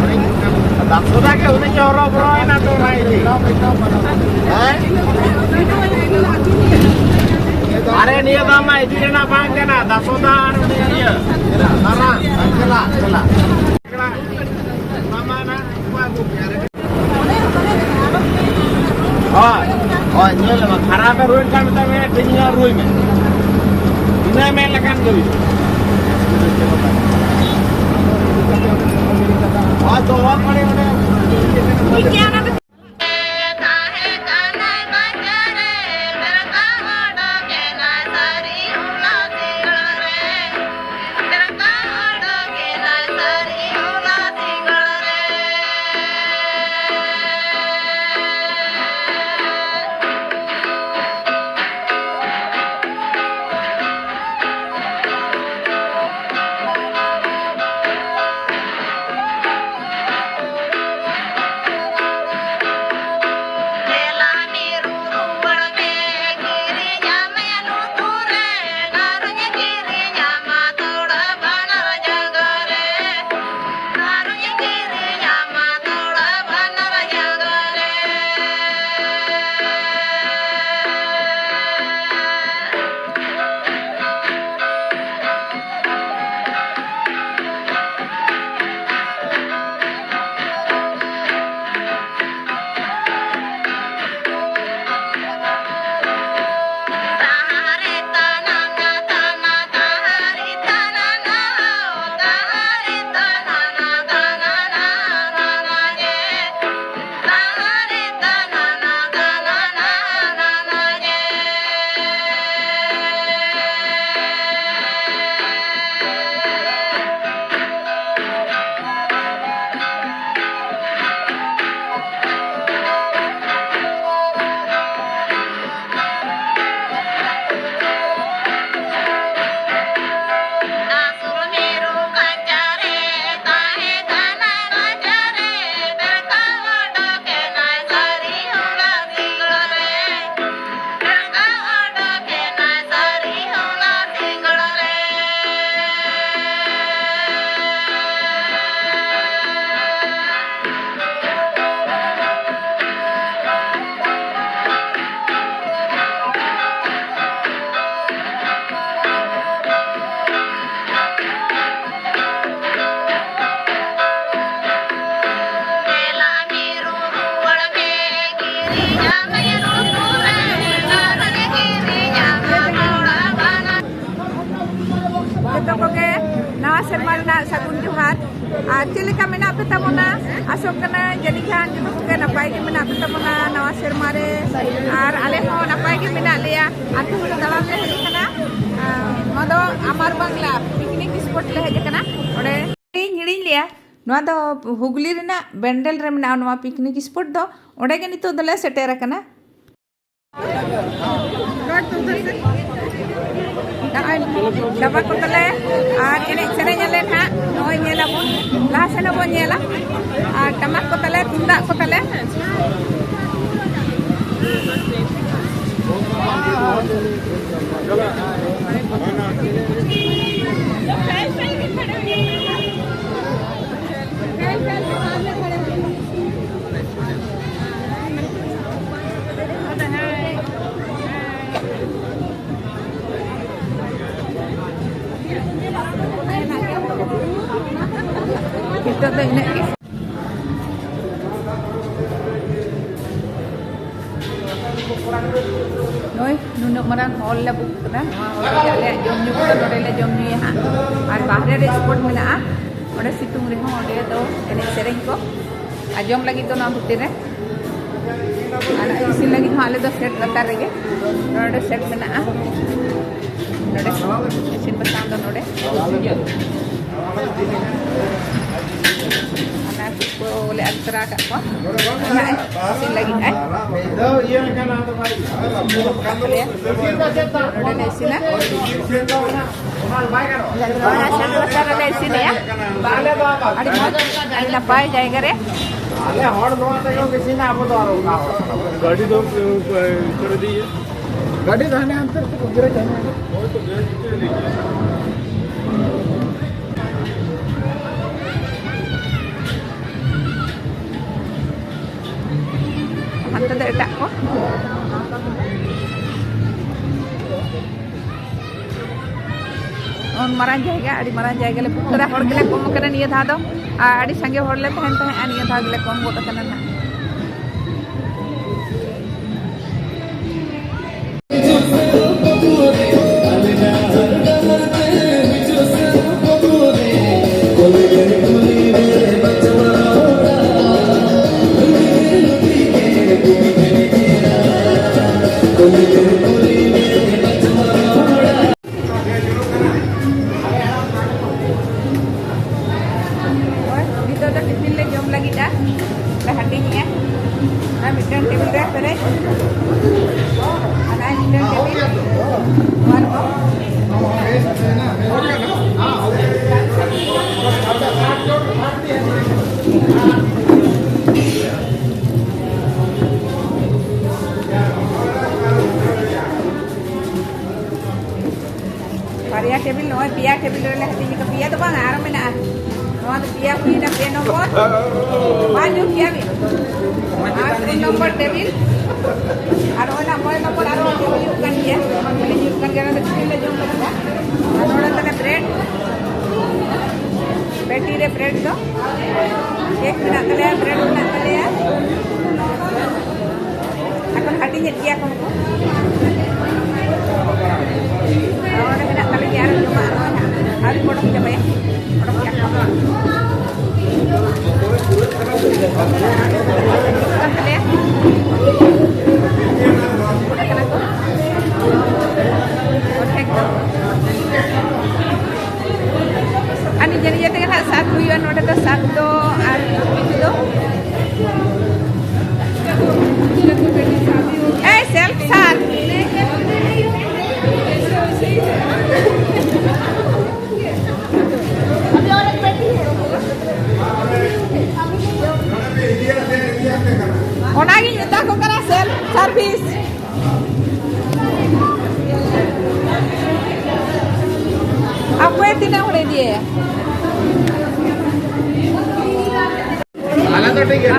Sudah ke udah jorok bro enak tuh ini. Are dia sama itu dia bang kena dah sudah dia. Sarang, kela. Mama na babu. Oh ini lah खराब है road का मतलब मैं टिंगा रोई में. इन्हें मैं लगान कभी. तो और बड़े sagun juhat cili kami nak petamona asok kena jadi kan itu bukan apa yang mina petamona nawa sermare ar ale ho apa yang mina liya atu dalam le hedi kana modo amar bangla picnic spot le hedi kana ode हिड़ी लिया नवा दो हुगली रेना बेंडल रे मेना नवा picnic spot दो ओडे के नितो दले सेटेर कना dapat ko tale ar ene serenya len ha noy nyela bo la sena bo nyela ar tamak ko tale tunda ko tale kita dah ini noi nunuk marang hall la book kana hall le jom nyu ko node le jom nyu ha ar bahre re spot mena ode situng re ho ode do ene sereng ko ajom lagi to na hutir re ana isin lagi ho ale do set latar rege node set mena node isin pasang do node boleh antara kat ko sin lagi do iya kan ada bhai ada di sini ada sini ya ada napai jayega re ale hor no ata yo ke sini apo do गाड़ी दो कर दी है गाड़ी रहने अंतर को गिरे जाने और तो Tanda etak ko. Marang jaga, adi marang jaga le putera hor gele kom kana niya tha do. Adi sange hor le tahen tahen niya tha gele kom gota kana na. Paria table no, pia table le hati ka pia to bang aram na. No to pia pia nomor. Maju pia bi. Nomor table. Aro na mo nomor aro kan dia. Kan dia na table le jom ka. Anoda tane bread. Betty re bread do. Cake bina kale bread bina kale. Akan hati nya dia kamu. Ahora que la tele ya no más, ahora por lo que vaya, por lo que acaba. Ani jadi jadi kan satu yuan ada ke satu itu. Self sat. Onagi nyuta ko kara self service. Apa yang tidak boleh dia? Alam tu ठीक है.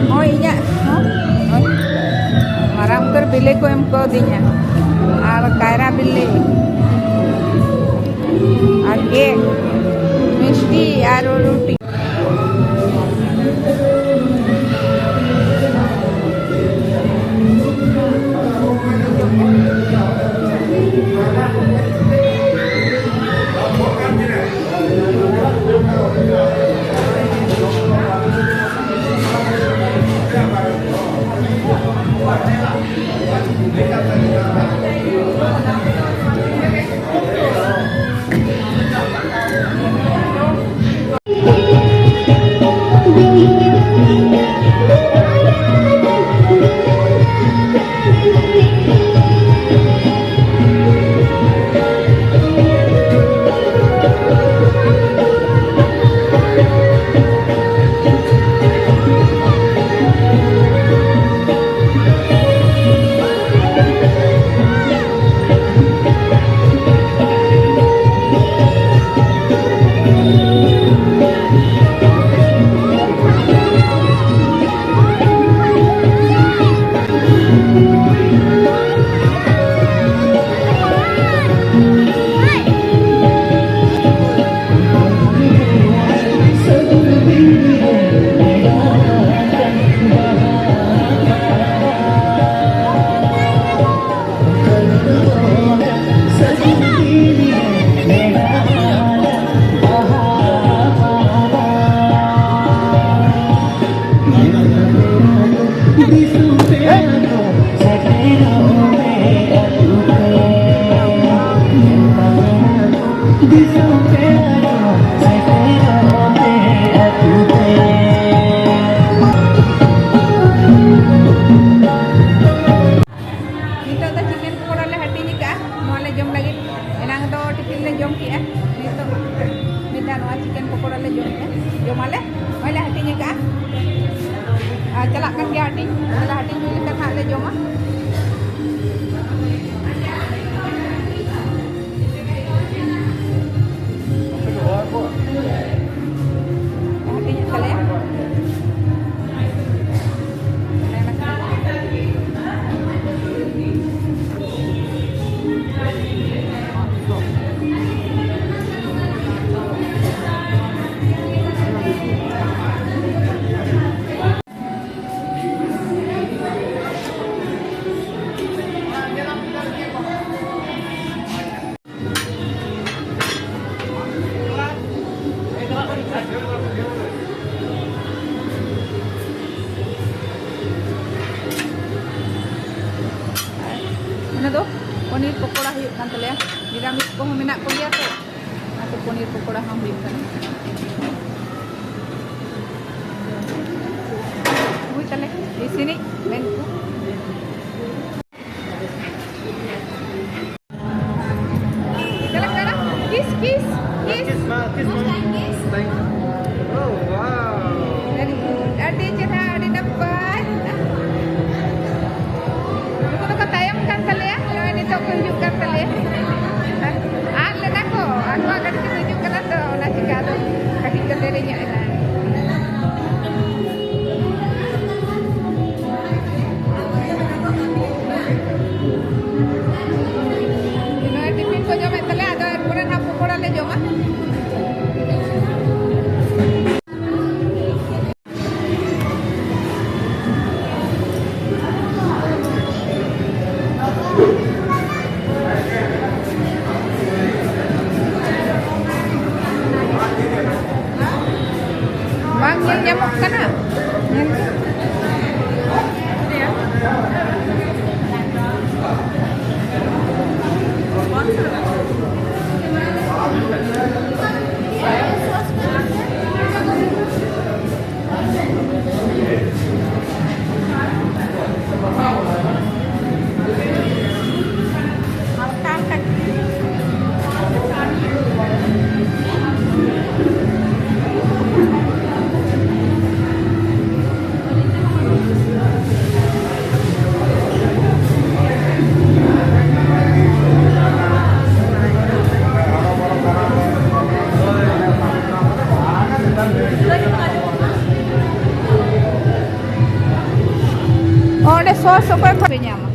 Oh iya, marang bilik ko emko dinya, ar kaira bilik, ar cake, misti, ar roti. Jom maleh. Maleh hatinya ke celakkan dia hati. Kalau hati nyulikan hak le jom ah. Hatinya kali ya. Ano to? Paneer pakora huyuk kan tala. Niramis ko menak ko dia to. Ato paneer pakora hang huyuk kan. Uy tala. Di sini main ko. Tala kara. Kiss kiss. Kiss. Kiss ma, kiss ma. Thank you. Oh wow. Dari ade cerah ade dapat. Aku nak tayang kan tala ya. Yang itu aku tunjukkan tala ya. Ada aku akan tunjukkan atau nak cakap tu kaki kenderinya ini. Ini tipin ko jom tala ada kurang apa kurang le jom ah. Bang, yang nyamuk kan ah? Oh, ada sos apa yang nyama?